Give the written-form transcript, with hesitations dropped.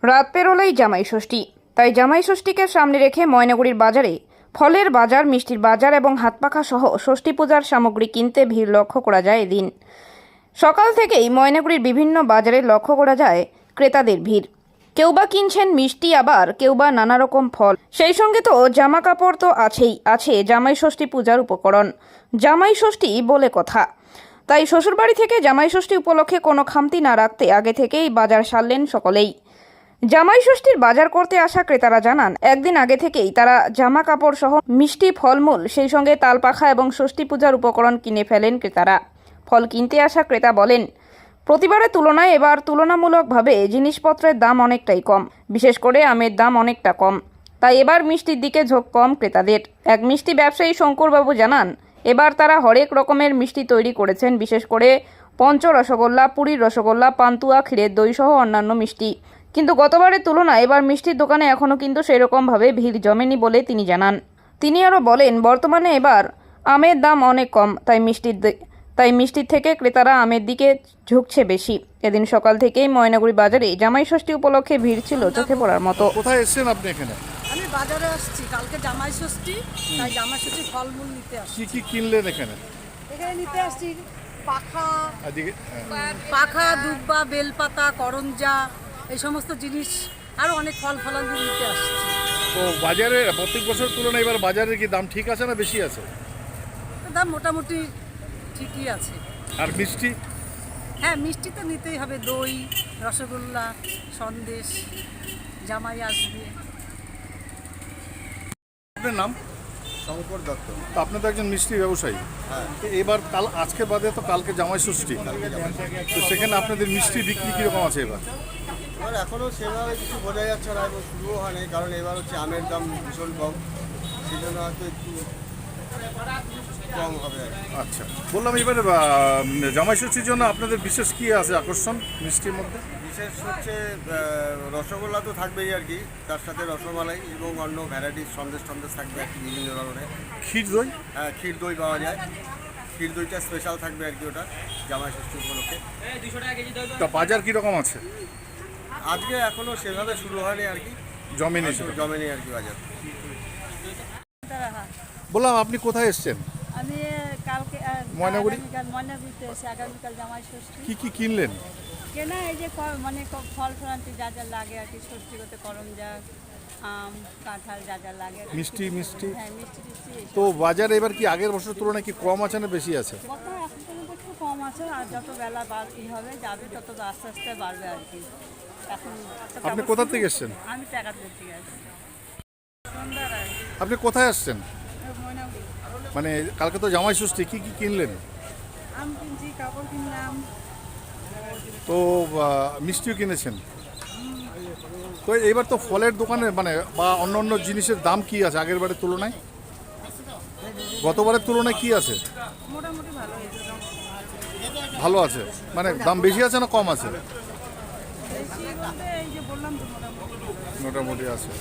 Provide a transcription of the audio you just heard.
রাত পেরোলেই জামাই ষষ্ঠী, তাই জামাই ষষ্ঠীকে সামনে রেখে ময়নাগুড়ির বাজারে ফলের বাজার, মিষ্টির বাজার এবং হাতপাখা সহ ষষ্ঠী পূজার সামগ্রী কিনতে ভিড় লক্ষ্য করা যায়। এদিন সকাল থেকেই ময়নাগুড়ির বিভিন্ন বাজারে লক্ষ্য করা যায় ক্রেতাদের ভিড়। কেউ বা কিনছেন মিষ্টি, আবার কেউ বা নানা রকম ফল, সেই সঙ্গে তো জামা কাপড় তো আছেই, আছে জামাই ষষ্ঠী পূজার উপকরণ। জামাই ষষ্ঠী বলে কথা, তাই শ্বশুরবাড়ি থেকে জামাই ষষ্ঠী উপলক্ষে কোনো খামতি না রাখতে আগে থেকেই বাজার সারলেন সকলেই। জামাই ষষ্ঠীর বাজার করতে আসা ক্রেতারা জানান, একদিন আগে থেকেই তারা জামা কাপড় সহ মিষ্টি, ফলমূল, সেই সঙ্গে তালপাখা এবং ষষ্ঠী পূজার উপকরণ কিনে ফেলেন ক্রেতারা। ফল কিনতে আসা ক্রেতা বলেন, প্রতিবারের তুলনায় এবার তুলনামূলকভাবে জিনিসপত্রের দাম অনেকটাই কম, বিশেষ করে আমের দাম অনেকটা কম, তাই এবার মিষ্টির দিকে ঝোঁক কম ক্রেতাদের। এক মিষ্টি ব্যবসায়ী শঙ্করবাবু জানান, এবার তারা হরেক রকমের মিষ্টি তৈরি করেছেন, বিশেষ করে পঞ্চ রসগোল্লা, পুরীর রসগোল্লা, পান্তুয়া, ক্ষীরের দই সহ অন্যান্য মিষ্টি। কিন্তু গতবারের তুলনায় এবার মিষ্টির দোকানে এখনও কিন্তু সেরকমভাবে ভিড় জমেনি বলে তিনি জানান। তিনি আরও বলেন, বর্তমানে এবার আমের দাম অনেক কম, তাই মিষ্টির থেকে ক্রেতারা আমের দিকে ঝুঁকছে বেশি। এদিন সকাল থেকেই ময়নাগুড়ি বাজারে জামাই ষষ্ঠী উপলক্ষে ভিড় ছিল চোখে পড়ার মতো। কোথায় এসেছেন আপনি এখানে? আমি বাজারে আসছি, কালকে জামাই ষষ্ঠী, তাই জামাই ষষ্ঠী ফলমূল নিতে আসছি। কি কি কিনলেন এখানে? এখানে নিতে আসছি এদিকে পাখা, দুব্বা, বেলপাতা, করঞ্জা, এই সমস্ত জিনিস, আরও অনেক ফল ফলাদি নিতে আসছি। তো বাজারে প্রত্যেক বছর তুলনায় এবার বাজারের কি দাম ঠিক আছে না বেশি আছে? দাম মোটামুটি ঠিকই আছে। আর মিষ্টি? হ্যাঁ, মিষ্টি তো নিতেই হবে, দই, রসগোল্লা, সন্দেশ, জামাই আসবে। আপনার নাম? শঙ্কর দত্ত। তো আপনি তো একজন মিষ্টি ব্যবসায়ী। হ্যাঁ, তো এবার আজকে বাদে তো কালকে জামাই ষষ্ঠী, তো সেখানে আপনাদের মিষ্টি বিক্রি কীরকম আছে এবার? এবার এখনও সেভাবে কিছু বোঝা যাচ্ছে না, এবং শুরুও হয়নি, কারণ এবার হচ্ছে আমের দাম ভীষণ কম, সেই জন্য হয়তো একটু কম হবে আর কি। আচ্ছা, বললাম এবার জামাই ষষ্ঠীর জন্য আপনাদের বিশেষ কী আছে আকর্ষণ মিষ্টির মধ্যে? বিশেষ হচ্ছে রসগোল্লা তো থাকবেই আর কি, তার সাথে রসমালাই এবং অন্য ভ্যারাইটির সন্দেশ থাকবে আর কি, বিভিন্ন ধরনের। ক্ষীর দই? হ্যাঁ, ক্ষীর দই পাওয়া যায়, ক্ষীর দইটা স্পেশাল থাকবে আর কি, ওটা জামাই ষষ্ঠী উপলক্ষে। তা বাজার কীরকম আছে? আজকে এখনও সেভাবে শুরু হয়নি আর কি, জমেনি? জমেনি আর কি বাজার। বললাম আপনি কোথায় এসছেন? আমি কালকে ময়নাগুড়ি? ময়নাগুড়িতে এসে আগামীকাল জামাই ষষ্ঠী। কি কি কিনলেন? কেনা এই যে ফল ফলান্তি যা যা লাগে আর কি, ষষ্ঠী করতে করঞ্জা, আম, কাঁঠাল, যা যা লাগে আর কি। মিষ্টি? হ্যাঁ, মিষ্টি টিষ্টি এসব। তো বাজারে এবার কি আগের বছরের তুলনায় কি কম আছে না বেশি আছে? কত এখন পর্যন্ত একটু কম আছে, আর যত বেলা হবে যাবে তত আস্তে আস্তে বাড়বে আর কি। এখন তো আপনি কোথা থেকে এসছেন? আমি টাকাতে থেকে আছি। সন্ধ্যার আগে আপনি কোথায় আসছেন? ময়নাগুড়ি মানে কালকে তো জামাই ষষ্ঠী, কি কি কিনলেন? আম কিনছি, কাপড় কিনলাম। তো মিষ্টিও কিনেছেন। তো এইবার তো ফলের দোকানে মানে বা অন্য অন্য জিনিসের দাম কি আছে আগের বারের তুলনায়? গতবারের তুলনায় কি আছে? মোটামুটি ভালো হয়েছে, ভালো আছে, মানে দাম বেশি আছে না কম আছে? বেশি বলতে এই যে বললাম তো মোটামুটি মোটামুটি আছে।